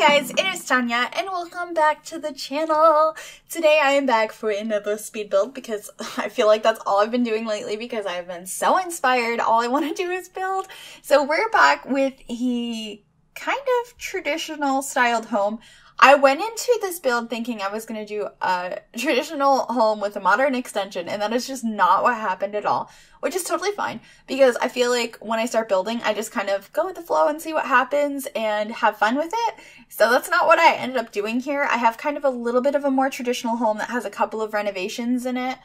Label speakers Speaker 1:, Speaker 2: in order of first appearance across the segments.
Speaker 1: guys, it is Tanya and welcome back to the channel. Today I am back for another speed build because I feel like that's all I've been doing lately because I've been so inspired. All I want to do is build. So we're back with a kind of traditional styled home. I went into this build thinking I was going to do a traditional home with a modern extension, and that is just not what happened at all, which is totally fine because I feel like when I start building, I just kind of go with the flow and see what happens and have fun with it. So that's not what I ended up doing here. I have kind of a little bit of a more traditional home that has a couple of renovations in it.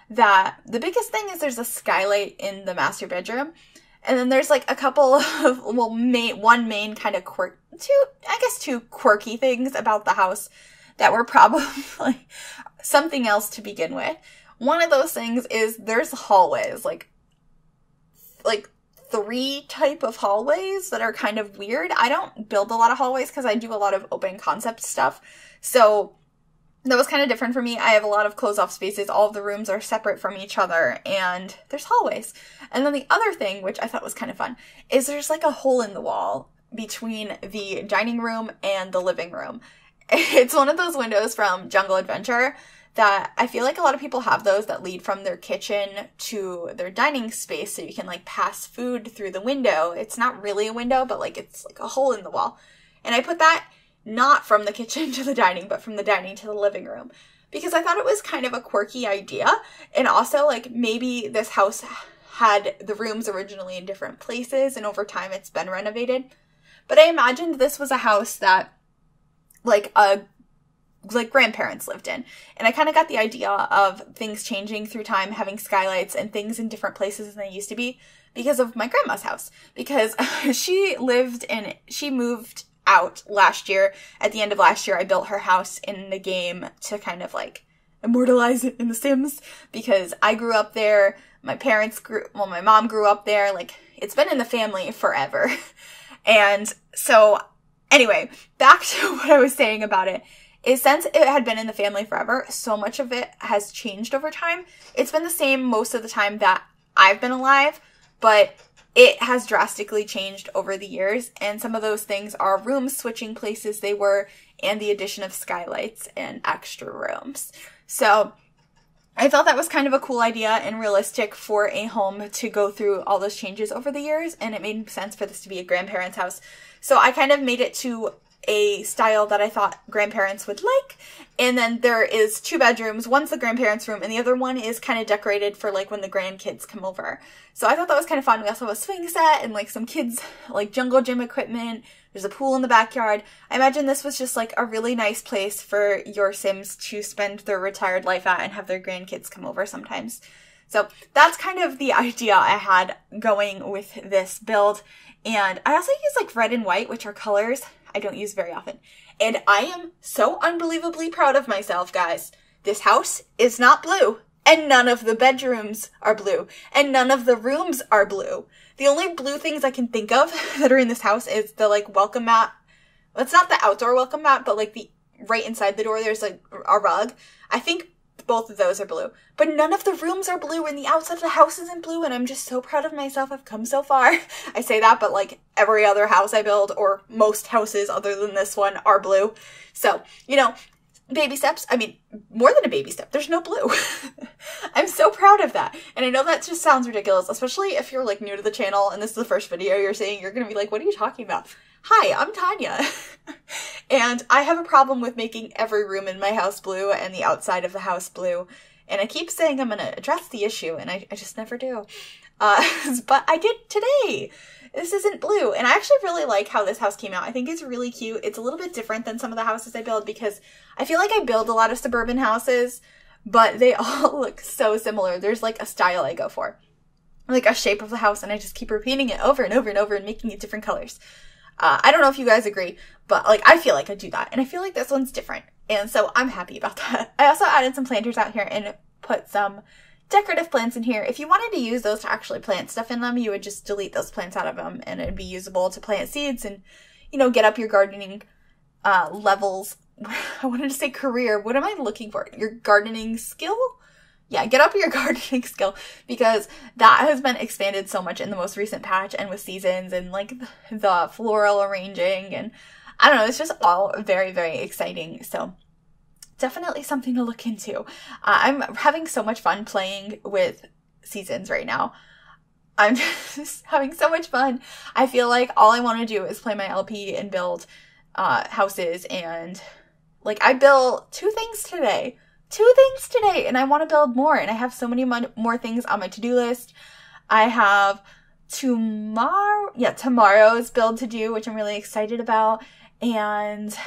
Speaker 1: That the biggest thing is there's a skylight in the master bedroom. And then there's like a couple of, well, one main kind of two quirky things about the house that were probably something else to begin with. One of those things is there's hallways, like 3 type of hallways that are kind of weird. I don't build a lot of hallways because I do a lot of open concept stuff. So that was kind of different for me. I have a lot of closed off spaces. All of the rooms are separate from each other and there's hallways. And then the other thing, which I thought was kind of fun, is there's like a hole in the wall between the dining room and the living room. It's one of those windows from Jungle Adventure that I feel like a lot of people have those that lead from their kitchen to their dining space so you can like pass food through the window. It's not really a window, but like it's like a hole in the wall. And I put that not from the kitchen to the dining, but from the dining to the living room. Because I thought it was kind of a quirky idea. And also, like, maybe this house had the rooms originally in different places, and over time it's been renovated. But I imagined this was a house that, like grandparents lived in. And I kind of got the idea of things changing through time, having skylights and things in different places than they used to be because of my grandma's house. Because she moved out last year. At the end of last year, I built her house in the game to kind of like immortalize it in The Sims because I grew up there. My mom grew up there. Like, it's been in the family forever. And so anyway, back to what I was saying about it is since it had been in the family forever, so much of it has changed over time. It's been the same most of the time that I've been alive, but it has drastically changed over the years, and some of those things are rooms switching places they were, and the addition of skylights and extra rooms. So I thought that was kind of a cool idea and realistic for a home to go through all those changes over the years, and it made sense for this to be a grandparent's house. So I kind of made it to a style that I thought grandparents would like. And then there is 2 bedrooms. One's the grandparents' room and the other one is kind of decorated for like when the grandkids come over. So I thought that was kind of fun. We also have a swing set and like some kids like jungle gym equipment. There's a pool in the backyard. I imagine this was just like a really nice place for your Sims to spend their retired life at and have their grandkids come over sometimes. So that's kind of the idea I had going with this build. And I also use like red and white, which are colors I don't use very often. And I am so unbelievably proud of myself, guys. This house is not blue, and none of the bedrooms are blue, and none of the rooms are blue. The only blue things I can think of that are in this house is the like welcome mat. Well, it's not the outdoor welcome mat, but like the right inside the door, there's like a rug. I think both of those are blue, but none of the rooms are blue and the outside of the house isn't blue, and I'm just so proud of myself. I've come so far. I say that, but like every other house I build, or most houses other than this one, are blue. So, you know, baby steps. I mean, more than a baby step. There's no blue. I'm so proud of that. And I know that just sounds ridiculous, especially if you're like new to the channel and this is the first video you're seeing. You're going to be like, what are you talking about? Hi, I'm Tanya. And I have a problem with making every room in my house blue and the outside of the house blue. And I keep saying I'm going to address the issue, and I just never do. But I did today. This isn't blue. And I actually really like how this house came out. I think it's really cute. It's a little bit different than some of the houses I build because I feel like I build a lot of suburban houses, but they all look so similar. There's like a style I go for, like a shape of the house, and I just keep repeating it over and over and over and making it different colors. I don't know if you guys agree, but like I feel like I do that, and I feel like this one's different, and so I'm happy about that. I also added some planters out here and put some decorative plants in here. If you wanted to use those to actually plant stuff in them, you would just delete those plants out of them, and it'd be usable to plant seeds and, you know, get up your gardening levels. I wanted to say career. What am I looking for? Your gardening skill? Yeah, get up your gardening skill, because that has been expanded so much in the most recent patch and with seasons and like the floral arranging, and I don't know, it's just all very, very exciting. So definitely something to look into. I'm having so much fun playing with seasons right now. I'm just having so much fun. I feel like all I want to do is play my LP and build houses, and like I built two things today, and I want to build more, and I have so many more things on my to-do list. I have tomorrow's build to do, which I'm really excited about, and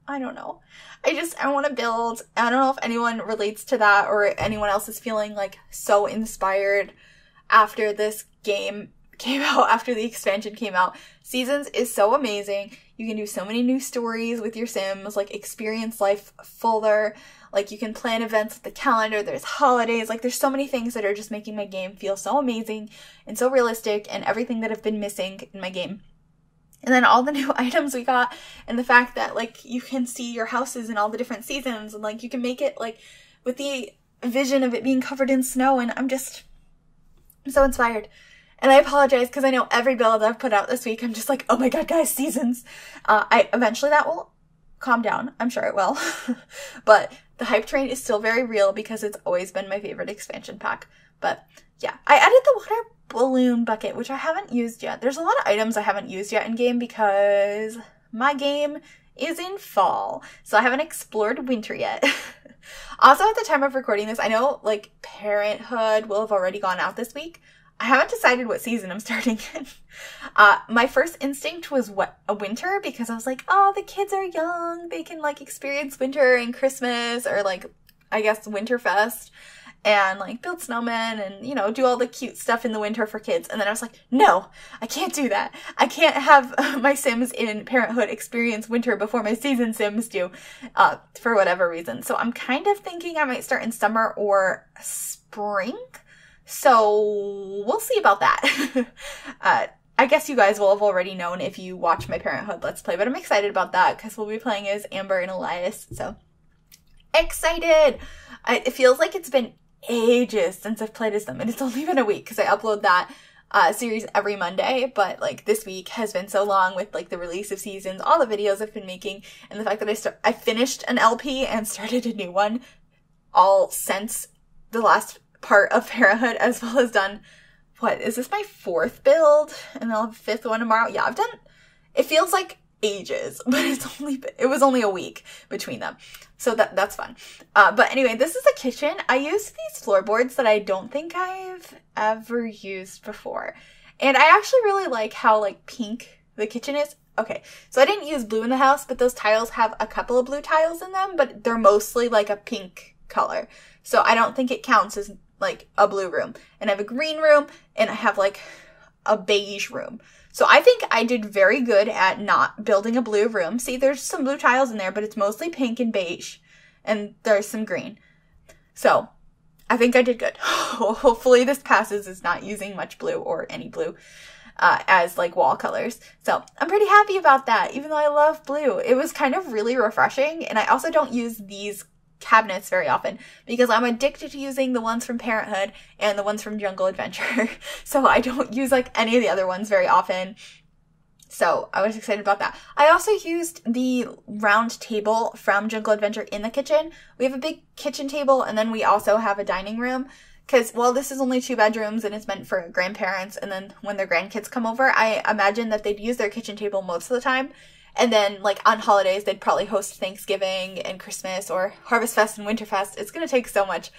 Speaker 1: I don't know. I want to build. I don't know if anyone relates to that or anyone else is feeling like so inspired after this game came out, after the expansion came out. Seasons is so amazing. You can do so many new stories with your Sims, like experience life fuller. Like you can plan events with the calendar. There's holidays. Like there's so many things that are just making my game feel so amazing and so realistic, and everything that have been missing in my game. And then all the new items we got, and the fact that like you can see your houses in all the different seasons, and like you can make it like with the vision of it being covered in snow, and I'm so inspired. And I apologize because I know every build I've put out this week, I'm just like, oh my god, guys, seasons. Eventually that will calm down. I'm sure it will. But the hype train is still very real because it's always been my favorite expansion pack. But yeah, I added the water balloon bucket, which I haven't used yet. There's a lot of items I haven't used yet in game because my game is in fall. So I haven't explored winter yet. Also, at the time of recording this, I know like Parenthood will have already gone out this week. I haven't decided what season I'm starting in. My first instinct was winter, because I was like, oh, the kids are young. They can like experience winter and Christmas, or like, I guess Winterfest, and like build snowmen and, you know, do all the cute stuff in the winter for kids. And then I was like, no, I can't do that. I can't have my Sims in Parenthood experience winter before my season Sims do, for whatever reason. So I'm kind of thinking I might start in summer or spring. So we'll see about that. I guess you guys will have already known if you watch my Parenthood Let's Play, but I'm excited about that because we'll be playing as Amber and Elias. So excited! It feels like it's been ages since I've played as them, and it's only been a week because I upload that series every Monday, but like this week has been so long with like the release of seasons, all the videos I've been making, and the fact that I finished an LP and started a new one all since the last part of Parenthood, as well as done, what is this, my 4th build, and I'll have a 5th one tomorrow. Yeah, it feels like ages, but it was only a week between them, so that's fun. But anyway, this is the kitchen. I used these floorboards that I don't think I've ever used before, and I actually really like how like pink the kitchen is. Okay, so I didn't use blue in the house, but those tiles have a couple of blue tiles in them, but they're mostly like a pink color, so I don't think it counts as like a blue room. And I have a green room, and I have like a beige room. So I think I did very good at not building a blue room. See, there's some blue tiles in there, but it's mostly pink and beige, and there's some green. So I think I did good. Hopefully this passes as not using much blue or any blue as like wall colors. So I'm pretty happy about that, even though I love blue. It was kind of really refreshing, and I also don't use these cabinets very often because I'm addicted to using the ones from Parenthood and the ones from Jungle Adventure. So I don't use like any of the other ones very often. So I was excited about that. I also used the round table from Jungle Adventure in the kitchen. We have a big kitchen table, and then we also have a dining room because, well, this is only 2 bedrooms and it's meant for grandparents, and then when their grandkids come over, I imagine that they'd use their kitchen table most of the time. And then, like, on holidays, they'd probably host Thanksgiving and Christmas or Harvest Fest and Winterfest. It's going to take so much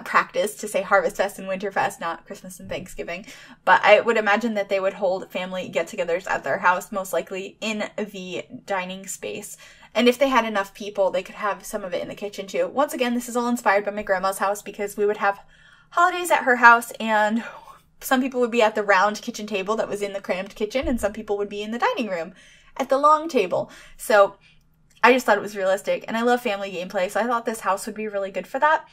Speaker 1: practice to say Harvest Fest and Winterfest, not Christmas and Thanksgiving. But I would imagine that they would hold family get-togethers at their house, most likely in the dining space. And if they had enough people, they could have some of it in the kitchen, too. Once again, this is all inspired by my grandma's house because we would have holidays at her house, and some people would be at the round kitchen table that was in the crammed kitchen, and some people would be in the dining room at the long table. So I just thought it was realistic, and I love family gameplay, so I thought this house would be really good for that.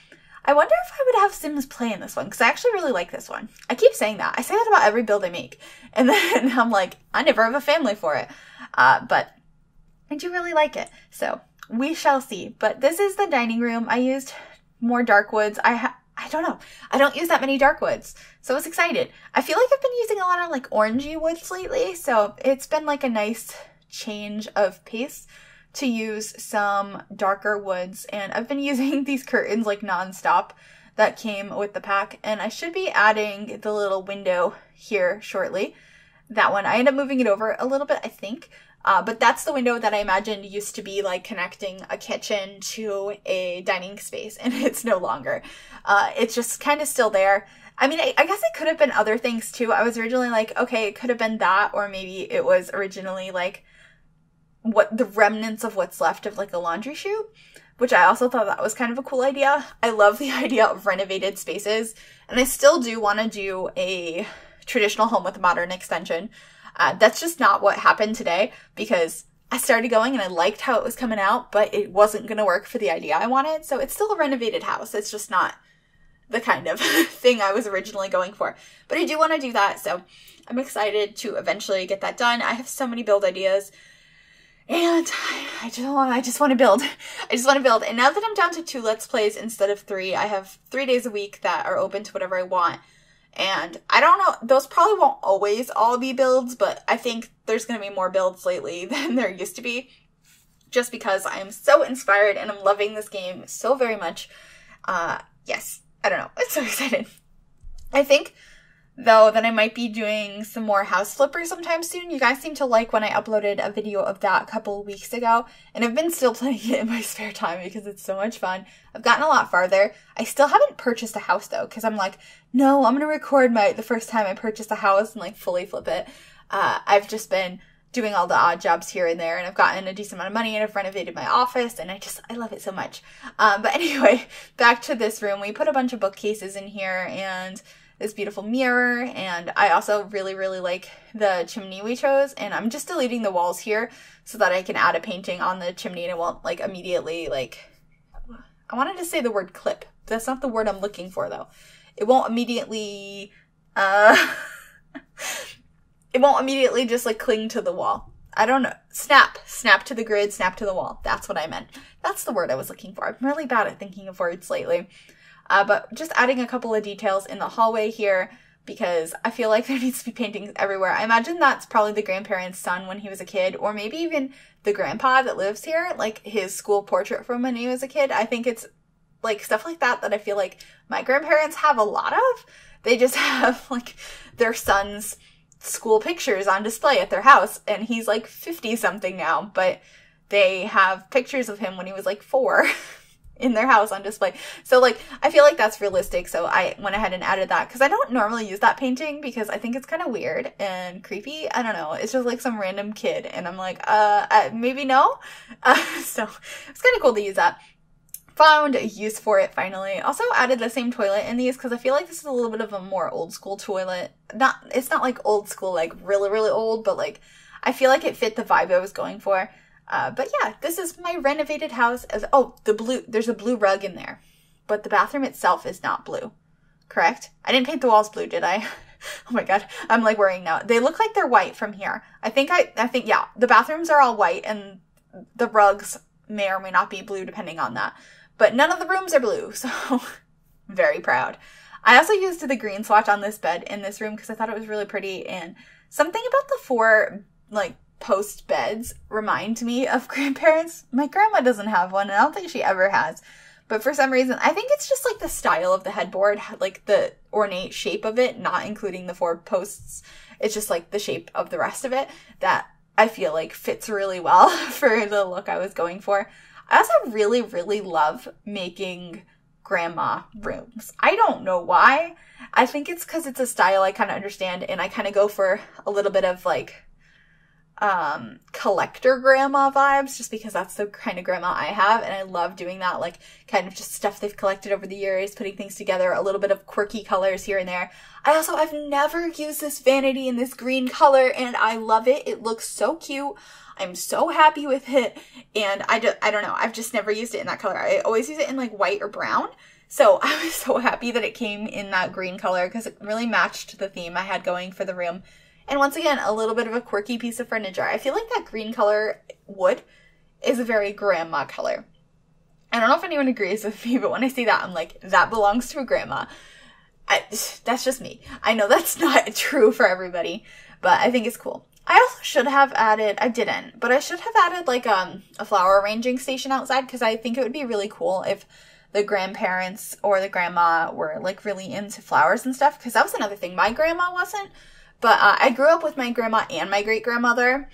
Speaker 1: I wonder if I would have Sims play in this one, because I actually really like this one. I keep saying that. I say that about every build I make, and then I'm like, I never have a family for it. But I do really like it, so we shall see. But this is the dining room. I used more dark woods. I don't know. I don't use that many dark woods, so I was excited. I feel like I've been using a lot of like orangey woods lately, so it's been like a nice change of pace to use some darker woods, and I've been using these curtains like nonstop that came with the pack, and I should be adding the little window here shortly. That one, I end up moving it over a little bit, I think, but that's the window that I imagined used to be like connecting a kitchen to a dining space, and it's no longer. It's just kind of still there. I mean, I guess it could have been other things too. I was originally like, okay, it could have been that, or maybe it was originally like what the remnants of what's left of like a laundry chute, which I also thought that was kind of a cool idea. I love the idea of renovated spaces, and I still do want to do a traditional home with a modern extension. That's just not what happened today, because I started going and I liked how it was coming out, but it wasn't going to work for the idea I wanted. So it's still a renovated house. It's just not the kind of thing I was originally going for. But I do want to do that, so I'm excited to eventually get that done. I have so many build ideas, and I just want to build. I just want to build. And now that I'm down to 2 Let's Plays instead of 3, I have 3 days a week that are open to whatever I want. And I don't know, those probably won't always all be builds, but I think there's going to be more builds lately than there used to be, just because I am so inspired and I'm loving this game so very much. Yes, I don't know, I'm so excited. I think, though, that I might be doing some more house flippers sometime soon. You guys seem to like when I uploaded a video of that a couple of weeks ago, and I've been still playing it in my spare time because it's so much fun. I've gotten a lot farther. I still haven't purchased a house, though, because I'm like, no, I'm going to record the first time I purchase a house and like fully flip it. I've just been doing all the odd jobs here and there, and I've gotten a decent amount of money, and I've renovated my office, and I love it so much. But anyway, back to this room. We put a bunch of bookcases in here, and this beautiful mirror, and I also really, really like the chimney we chose, and I'm just deleting the walls here so that I can add a painting on the chimney, and it won't like immediately like, I wanted to say the word clip. That's not the word I'm looking for, though. It won't immediately, it won't immediately just like cling to the wall. I don't know. Snap to the grid, snap to the wall. That's what I meant. That's the word I was looking for. I'm really bad at thinking of words lately. But just adding a couple of details in the hallway here, because I feel like there needs to be paintings everywhere. I imagine that's probably the grandparents' son when he was a kid, or maybe even the grandpa that lives here, like his school portrait from when he was a kid. I think it's like stuff like that I feel like my grandparents have a lot of. They just have like their son's school pictures on display at their house, and he's like 50 something now, but they have pictures of him when he was like 4 in their house on display. So like I feel like that's realistic, so I went ahead and added that, because I don't normally use that painting because I think it's kind of weird and creepy. I don't know, it's just like some random kid, and I'm like maybe no. So it's kind of cool to use that. Found a use for it finally. Also added the same toilet in these because I feel like this is a little bit of a more old school toilet. It's not like old school, like really, really old, but like I feel like it fit the vibe I was going for. But yeah, this is my renovated house. There's a blue rug in there, but the bathroom itself is not blue. Correct? I didn't paint the walls blue, did I? Oh my god, I'm like worrying now. They look like they're white from here. I think yeah, the bathrooms are all white, and the rugs may or may not be blue depending on that. But none of the rooms are blue, so very proud. I also used the green swatch on this bed in this room because I thought it was really pretty, and something about the 4 like post beds remind me of grandparents. My grandma doesn't have one, and I don't think she ever has. But for some reason, I think it's just like the style of the headboard, like the ornate shape of it, not including the 4 posts. It's just like the shape of the rest of it that I feel like fits really well for the look I was going for. I also really, really love making grandma rooms. I don't know why. I think it's because it's a style I kind of understand, and I kind of go for a little bit of like collector grandma vibes, just because that's the kind of grandma I have, and I love doing that, like kind of just stuff they've collected over the years, putting things together, a little bit of quirky colors here and there. I've never used this vanity in this green color, and I love it. It looks so cute. I'm so happy with it, and I don't know, I've just never used it in that color. I always use it in like white or brown, so I was so happy that it came in that green color because it really matched the theme I had going for the room. And once again, a little bit of a quirky piece of furniture. I feel like that green color wood is a very grandma color. I don't know if anyone agrees with me, but when I see that, I'm like, that belongs to a grandma. That's just me. I know that's not true for everybody, but I think it's cool. I also should have added, I didn't, but I should have added like a flower arranging station outside, because I think it would be really cool if the grandparents or the grandma were like really into flowers and stuff, because that was another thing. My grandma wasn't, but I grew up with my grandma and my great-grandmother,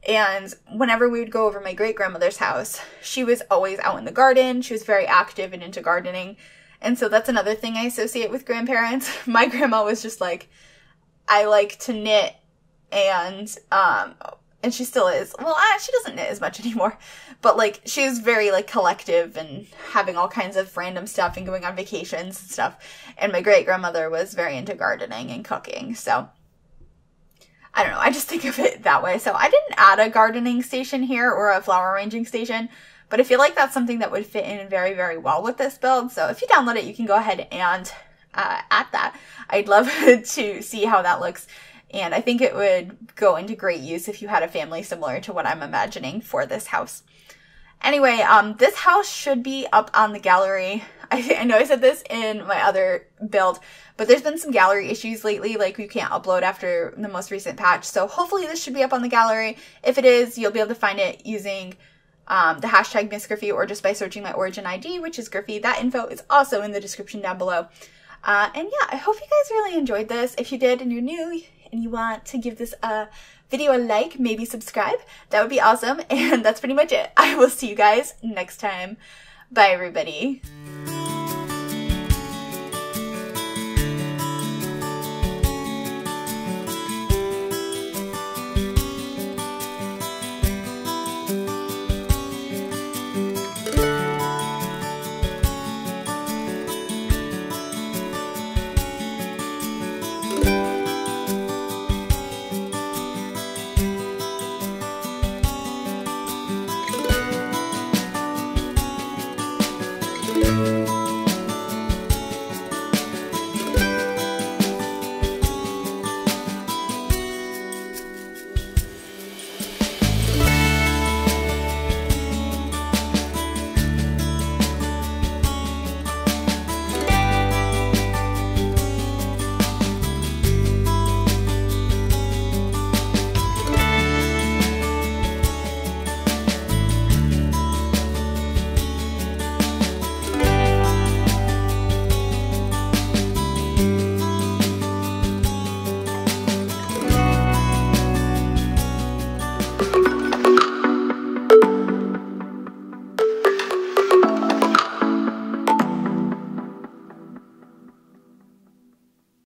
Speaker 1: and whenever we would go over my great-grandmother's house, she was always out in the garden. She was very active and into gardening, and so that's another thing I associate with grandparents. My grandma was just like, I like to knit, and she still is. Well, she doesn't knit as much anymore, but like she was very like collective and having all kinds of random stuff and going on vacations and stuff. And my great-grandmother was very into gardening and cooking. So I don't know, I just think of it that way. So I didn't add a gardening station here or a flower arranging station, but I feel like that's something that would fit in very, very well with this build. So if you download it, you can go ahead and add that. I'd love to see how that looks. And I think it would go into great use if you had a family similar to what I'm imagining for this house. Anyway, this house should be up on the gallery. I know I said this in my other build, but there's been some gallery issues lately, like you can't upload after the most recent patch. So hopefully this should be up on the gallery. If it is, you'll be able to find it using the hashtag MsGryphi or just by searching my origin ID, which is Griffy. That info is also in the description down below. And yeah, I hope you guys really enjoyed this. If you did and you're new and you want to give this video a like, maybe subscribe, that would be awesome. And that's pretty much it. I will see you guys next time. Bye, everybody. Thank you.